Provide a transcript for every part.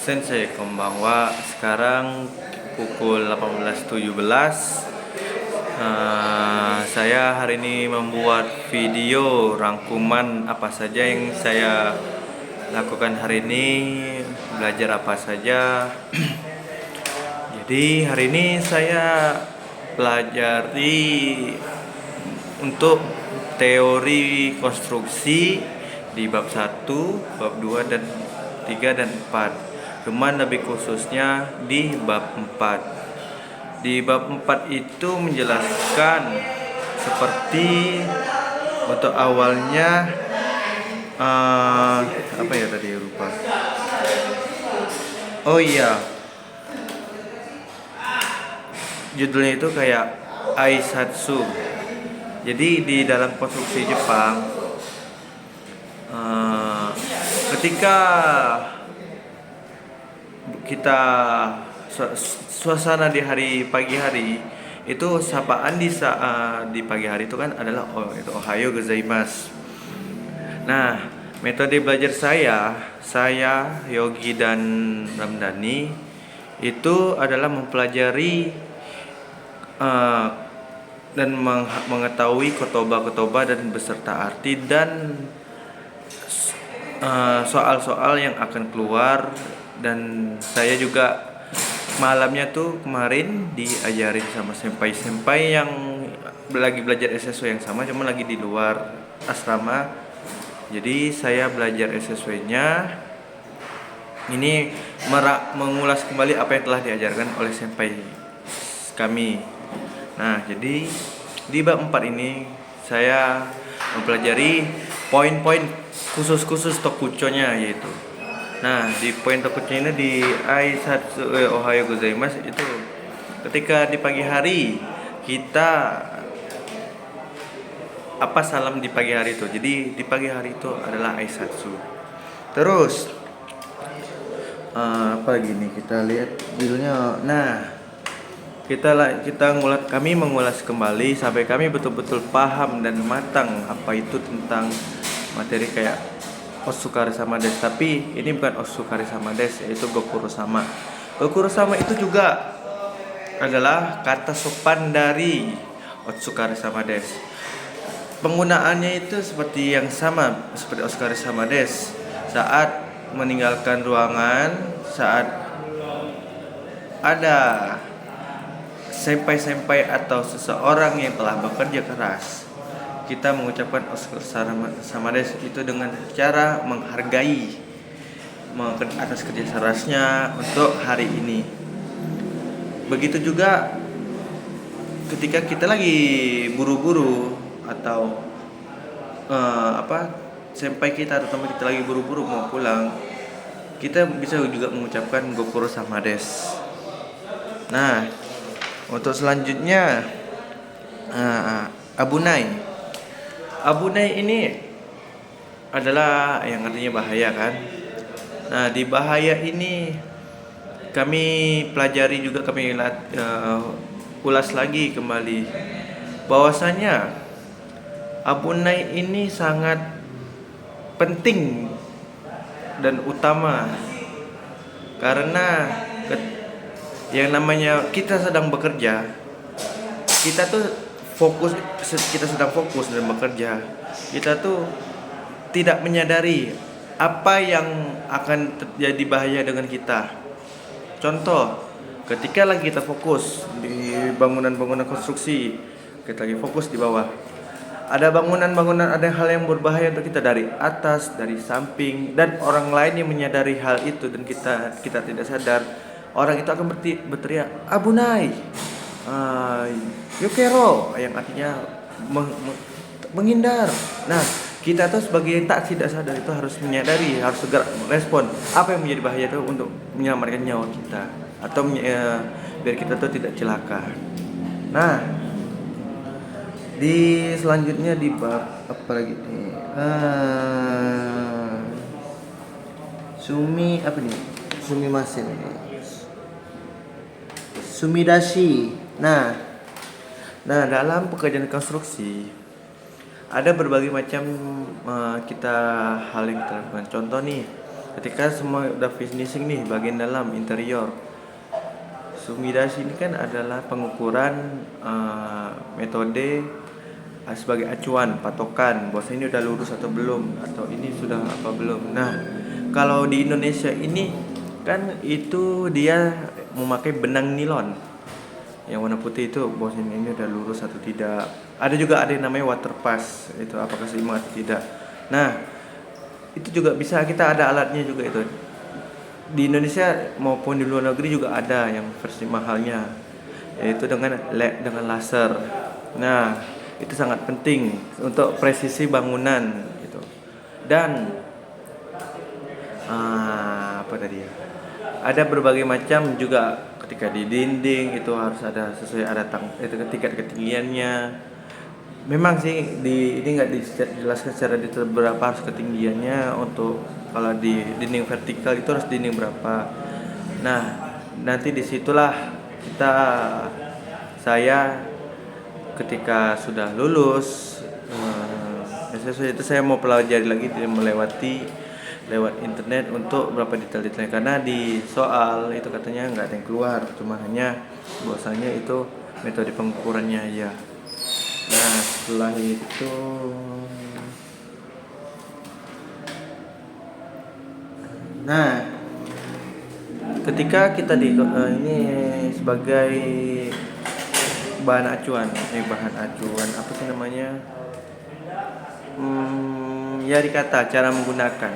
Sensei, konbanwa. Sekarang pukul 18.17. Saya hari ini membuat video rangkuman apa saja yang saya lakukan hari ini, belajar apa saja. Jadi hari ini saya pelajari untuk teori konstruksi di bab 1, bab 2 dan 3 dan 4. Cuman lebih khususnya di bab 4. Di bab 4 itu menjelaskan seperti untuk awalnya apa ya tadi, lupa. Oh iya, judulnya itu kayak Aisatsu. Jadi di dalam konstruksi Jepang, ketika kita suasana di pagi hari itu, sapaan di pagi hari itu kan adalah Ohayo gozaimasu. Nah, metode belajar saya Yogi dan Ramdhani itu adalah mempelajari dan mengetahui kotoba dan beserta arti dan soal-soal yang akan keluar. Dan saya juga malamnya tuh kemarin diajarin sama senpai yang lagi belajar SSW yang sama, cuma lagi di luar asrama. Jadi saya belajar SSW-nya ini mengulas kembali apa yang telah diajarkan oleh senpai kami. Nah, jadi di bab 4 ini saya mempelajari poin-poin khusus Tokucho-nya, yaitu di poin Tokucho ini di Aisatsu Ohayo gozaimasu itu ketika di pagi hari kita salam di pagi hari itu. Jadi di pagi hari itu adalah Aisatsu. Terus apa lagi nih, kita lihat judulnya. Nah, kami mengulas kembali sampai kami betul-betul paham dan matang apa itu tentang materi kayak Otsukare sama des. Tapi ini bukan Otsukare sama des, yaitu Gokuro sama. Gokuro sama itu juga adalah kata sopan dari Otsukare sama des. Penggunaannya itu seperti yang sama seperti Otsukare sama des. Saat meninggalkan ruangan, saat ada senpai atau seseorang yang telah bekerja keras, kita mengucapkan Otsukare sama des itu dengan cara menghargai atas kerja kerasnya untuk hari ini. Begitu juga ketika kita lagi buru-buru atau senpai kita atau teman kita lagi buru-buru mau pulang, kita bisa juga mengucapkan Gokuro sama des. Nah, untuk selanjutnya Abunai ini adalah yang artinya bahaya kan. Nah, di bahaya ini kami pelajari juga, kami ulas lagi kembali bahwasanya Abunai ini sangat penting dan utama, karena yang namanya kita sedang bekerja, kita sedang fokus dan bekerja, kita tuh tidak menyadari apa yang akan terjadi bahaya dengan kita. Contoh, ketika lagi kita fokus di bangunan konstruksi, kita lagi fokus di bawah, ada bangunan, ada hal yang berbahaya untuk kita dari atas, dari samping, dan orang lain yang menyadari hal itu dan kita tidak sadar, orang itu akan berteriak Abunai, Yukero, yang artinya menghindar. Nah, kita tuh sebagai tidak sadar itu harus menyadari, harus segera respon apa yang menjadi bahaya itu untuk menyelamatkan nyawa kita atau biar kita tuh tidak celaka. Nah, di selanjutnya di bab apa lagi nih? Sumimasen nih. Sumidashi. Nah, dalam pekerjaan konstruksi ada berbagai macam hal yang kita lakukan. Contoh nih, Ketika semua udah finishing nih bagian dalam interior, Sumidasi ini kan adalah pengukuran metode sebagai acuan patokan bahwa ini udah lurus atau belum, atau ini sudah apa belum. Nah, kalau di Indonesia ini kan itu dia memakai benang nilon yang warna putih itu, bahwa ini udah lurus atau tidak. Ada yang namanya water pass, itu apakah seimbang atau tidak. Nah, itu juga bisa, kita ada alatnya juga itu. Di Indonesia maupun di luar negeri juga ada yang versi mahalnya, yaitu dengan laser. Nah, itu sangat penting untuk presisi bangunan gitu. Dan apa tadi ya? Ada berbagai macam juga, ketika di dinding itu harus ada sesuai, ada tingkat ketinggiannya. Memang sih ini nggak dijelaskan secara detail berapa harus ketinggiannya. Untuk kalau di dinding vertikal itu harus dinding berapa. Nah, nanti disitulah saya ketika sudah lulus itu saya mau pelajari lagi, lewat internet untuk berapa detail-detailnya, karena di soal itu katanya nggak ada yang keluar, cuma hanya bahwasanya itu metode pengukurannya ya. Nah, setelah itu ketika kita ini sebagai bahan acuan apa sih namanya, yari kata, cara menggunakan.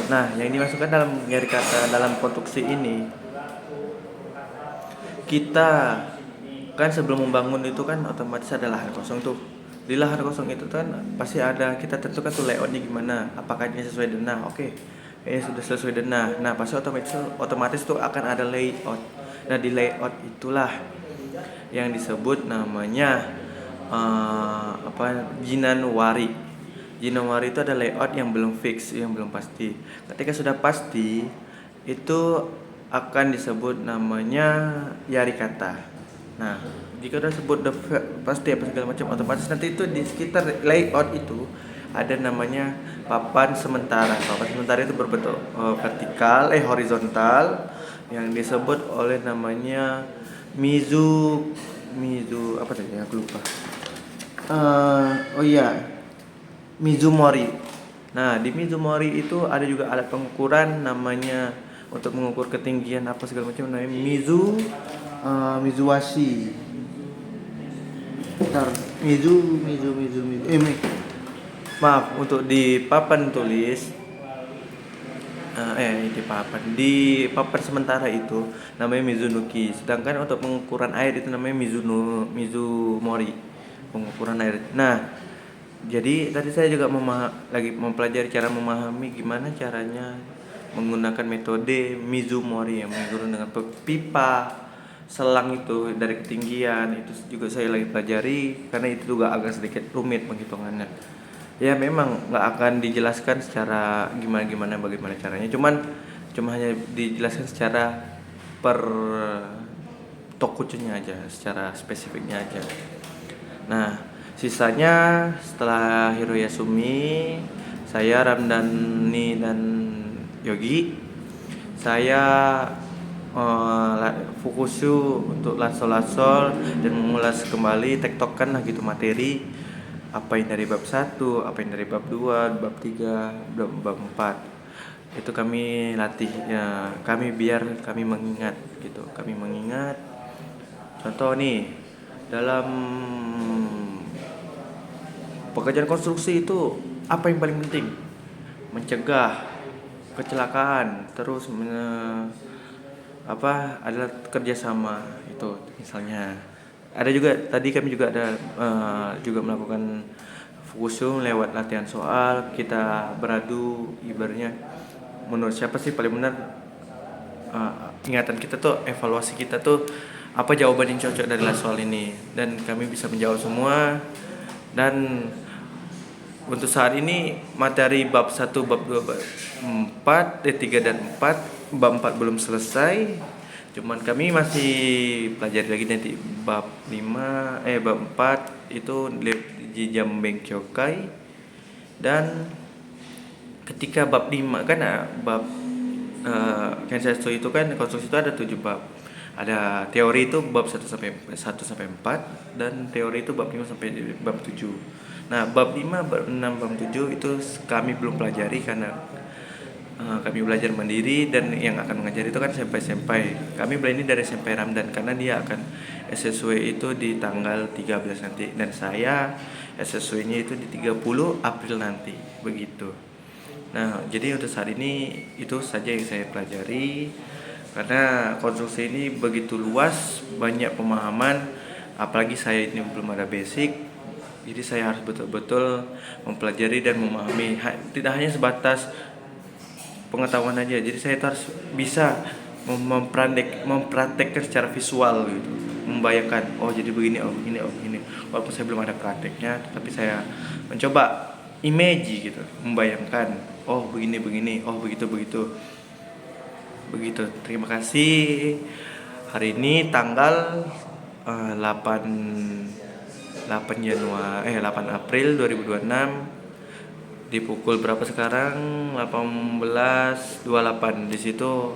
Nah, yang dimasukkan dalam yari kata dalam konstruksi ini, kita kan sebelum membangun itu kan otomatis ada lahan kosong tuh. Di lahan kosong itu kan pasti ada, kita tentukan tuh layoutnya gimana, apakah ini sesuai denah. Oke, ini sudah sesuai denah. Nah, pasti otomatis tuh akan ada layout. Nah, di layout itulah yang disebut namanya Jinanwari. Jinanwari itu ada layout yang belum fix, yang belum pasti. Ketika sudah pasti, itu akan disebut namanya yari kata. Nah, jika sudah sebut pasti apa segala macam, otomatis nanti itu di sekitar layout itu ada namanya papan sementara. Papan sementara itu berbentuk horizontal, yang disebut oleh namanya Mizu apa tadi, aku lupa. Mizumori. Nah, di Mizumori itu ada juga alat pengukuran namanya, untuk mengukur ketinggian apa segala macam, namanya Mizuwashi. Maaf, untuk di papan tulis di papan sementara itu namanya Mizunuki. Sedangkan untuk pengukuran air itu namanya Mizumori, pengukuran air. Nah, jadi tadi saya juga lagi mempelajari cara memahami gimana caranya menggunakan metode Mizumori yang mengukur dengan pipa selang itu dari ketinggian. Itu juga saya lagi pelajari, karena itu juga agak sedikit rumit penghitungannya. Ya, memang nggak akan dijelaskan secara bagaimana caranya, cuma hanya dijelaskan secara per tokucunya aja, secara spesifiknya aja. Nah, sisanya setelah Hiroyasumi, saya Ramdhani dan Yogi, saya Fukushu untuk lansol dan mengulas kembali, tektokan lah gitu materi, apa yang dari bab 1, apa yang dari bab 2, bab 3, bab 4. Itu kami latih ya, biar kami mengingat gitu. Kami mengingat. Contoh nih, dalam pekerjaan konstruksi itu apa yang paling penting? Mencegah kecelakaan, terus adalah kerjasama itu misalnya. Ada juga tadi kami juga ada juga melakukan Fukushu lewat latihan soal. Kita beradu ibaratnya menurut siapa sih paling benar. Ingatan kita tuh, evaluasi kita tuh, apa jawaban yang cocok dari soal ini, dan kami bisa menjawab semua. Dan untuk saat ini materi bab 1, bab 2, bab 4, 3 dan 4, bab 4 belum selesai. Cuman kami masih pelajari lagi nanti bab 4 itu di Jambeng Kyokai. Dan ketika bab 5 kan bab Kensetsu itu kan konstruksi itu ada 7 bab. Ada teori itu bab 1 sampai 4 dan teori itu bab 5 sampai bab 7. Nah, bab 5, bab 6, bab 7 itu kami belum pelajari karena kami belajar mandiri dan yang akan mengajar itu kan senpai-senpai. Kami belajar ini dari senpai Ramdan karena dia akan SSW itu di tanggal 13 nanti dan saya SSW-nya itu di 30 April nanti, begitu. Nah, jadi untuk saat ini itu saja yang saya pelajari karena konstruksi ini begitu luas, banyak pemahaman, apalagi saya ini belum ada basic. Jadi saya harus betul-betul mempelajari dan memahami, tidak hanya sebatas pengetahuan aja. Jadi saya harus bisa mempraktekkan secara visual gitu, membayangkan oh jadi begini, oh begini, oh begini. Walaupun saya belum ada prakteknya, tapi saya mencoba image gitu, membayangkan oh begini begini, oh begitu begitu begitu. Terima kasih. Hari ini tanggal 8 April 2026 di pukul berapa sekarang? 18.28. Di situ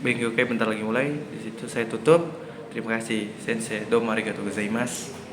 Bengkyoke bentar lagi mulai. Di situ saya tutup. Terima kasih. Sensei, domo arigatou gozaimasu.